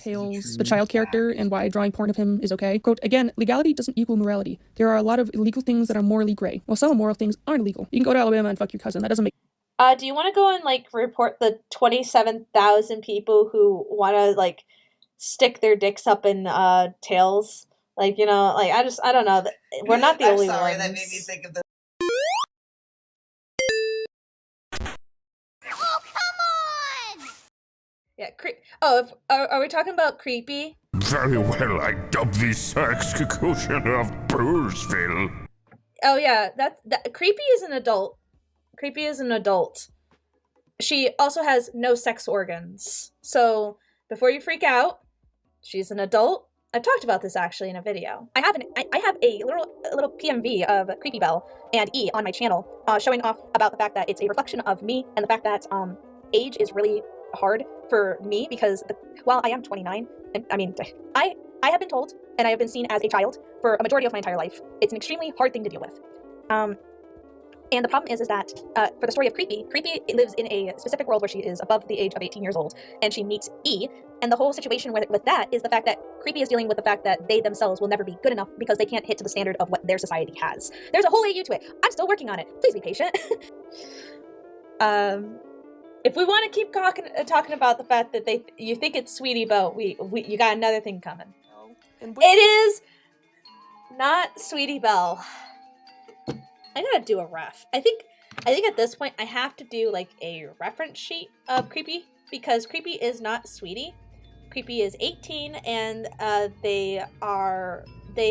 Tails, the child character, and why drawing porn of him is okay. Quote, again, legality doesn't equal morality. There are a lot of illegal things that are morally gray, while some immoral things aren't illegal. You can go to Alabama and fuck your cousin. That doesn't make... Do you want to go and, like, report the 27,000 people who want to, like, stick their dicks up in, tails? Like, you know, like, I don't know. We're not the only ones. I'm sorry, that made me think of the... Yeah, are we talking about Creepy? Very well, I dub this execution of Bruceville. Oh yeah, that Creepy is an adult. Creepy is an adult. She also has no sex organs. So, before you freak out, she's an adult. I've talked about this actually in a video. I have a little PMV of CreepyBelle and E on my channel, showing off about the fact that it's a reflection of me and the fact that age is really hard for me because while I am 29, and I mean, I have been told and I have been seen as a child for a majority of my entire life. It's an extremely hard thing to deal with. And the problem is that for the story of Creepy lives in a specific world where she is above the age of 18 years old, and she meets E, and the whole situation with that is the fact that Creepy is dealing with the fact that they themselves will never be good enough because they can't hit to the standard of what their society has. There's a whole AU to it. I'm still working on it. Please be patient. If we want to keep talking about the fact that you think it's Sweetie Belle, you got another thing coming. It is not Sweetie Belle. I gotta do a ref. I think at this point I have to do like a reference sheet of Creepy because Creepy is not Sweetie. Creepy is 18 and they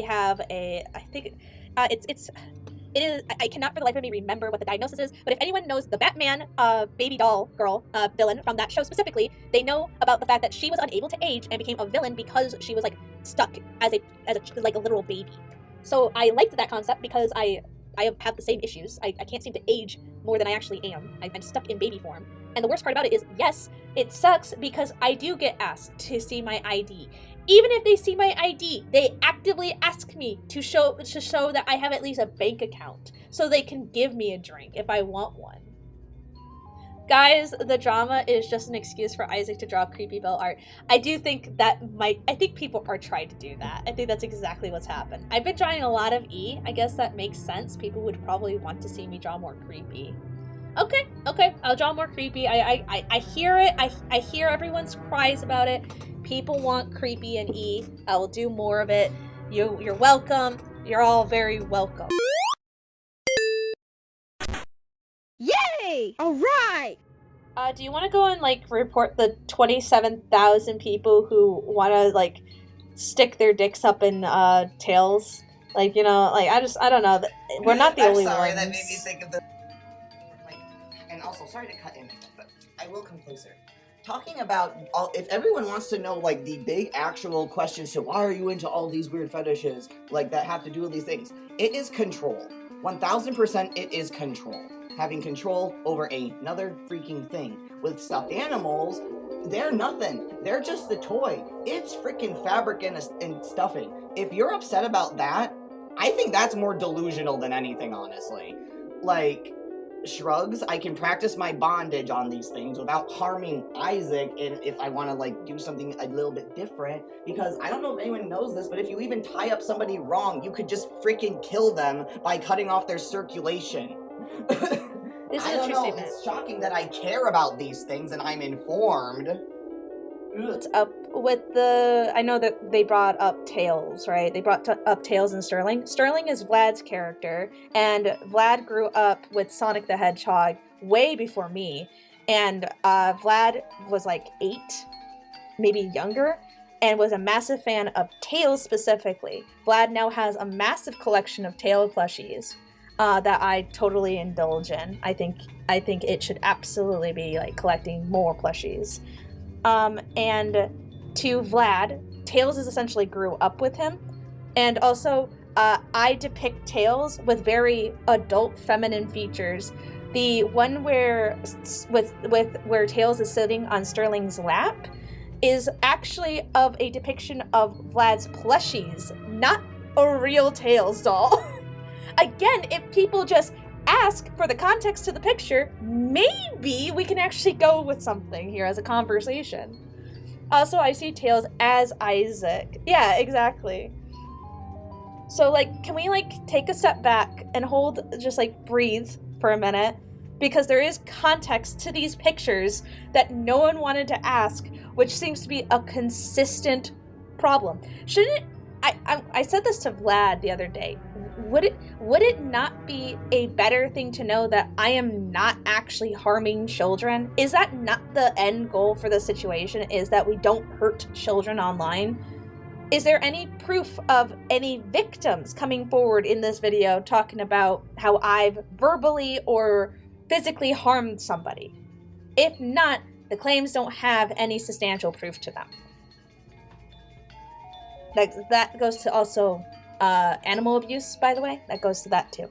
have a, I think it is, I cannot for the life of me remember what the diagnosis is, but if anyone knows the Batman baby doll girl villain from that show specifically, they know about the fact that she was unable to age and became a villain because she was like stuck as a like a literal baby. So I liked that concept because I have the same issues. I can't seem to age more than I actually am. I'm stuck in baby form. And the worst part about it is, yes, it sucks because I do get asked to see my ID. Even if they see my ID, they actively ask me to show that I have at least a bank account so they can give me a drink if I want one. Guys, the drama is just an excuse for Isaac to draw CreepyBelle art. I do think I think people are trying to do that. I think that's exactly what's happened. I've been drawing a lot of E. I guess that makes sense. People would probably want to see me draw more Creepy. Okay, I'll draw more Creepy. I hear it. I hear everyone's cries about it. People want Creepy and E. I will do more of it. You're welcome. You're all very welcome. Yay! All right. Do you want to go and like report the 27,000 people who want to like stick their dicks up in tails? Like, you know, like I don't know. We're not the only ones. I'm sorry, that made me think of the. And also, sorry to cut in, but I will come closer. Talking about if everyone wants to know like the big actual questions to why are you into all these weird fetishes like that have to do with these things, it is control. 1000% it is control. Having control over another freaking thing. With stuffed animals, they're nothing. They're just the toy. It's freaking fabric and stuffing. If you're upset about that, I think that's more delusional than anything, honestly. Like, shrugs, I can practice my bondage on these things without harming Isaac, and if I want to like do something a little bit different, because I don't know if anyone knows this, but if you even tie up somebody wrong, you could just freaking kill them by cutting off their circulation. I don't know, it's shocking that I care about these things and I'm informed. What's up with the... I know that they brought up Tails, right? They brought up Tails and Sterling. Sterling is Vlad's character, and Vlad grew up with Sonic the Hedgehog way before me. And Vlad was like 8, maybe younger, and was a massive fan of Tails specifically. Vlad now has a massive collection of Tail plushies that I totally indulge in. I think it should absolutely be like collecting more plushies. And to Vlad, Tails is essentially grew up with him, and also I depict Tails with very adult feminine features. The one where Tails is sitting on Sterling's lap is actually of a depiction of Vlad's plushies, not a real Tails doll. Again, if people just ask for the context to the picture, maybe we can actually go with something here as a conversation. Also, I see Tails as Isaac. Yeah, exactly. So, like, can we, like, take a step back and just, like, breathe for a minute? Because there is context to these pictures that no one wanted to ask, which seems to be a consistent problem. Shouldn't it... I said this to Vlad the other day. Would it not be a better thing to know that I am not actually harming children? Is that not the end goal for the situation, is that we don't hurt children online? Is there any proof of any victims coming forward in this video talking about how I've verbally or physically harmed somebody? If not, the claims don't have any substantial proof to them. That goes to also animal abuse, by the way. That goes to that too.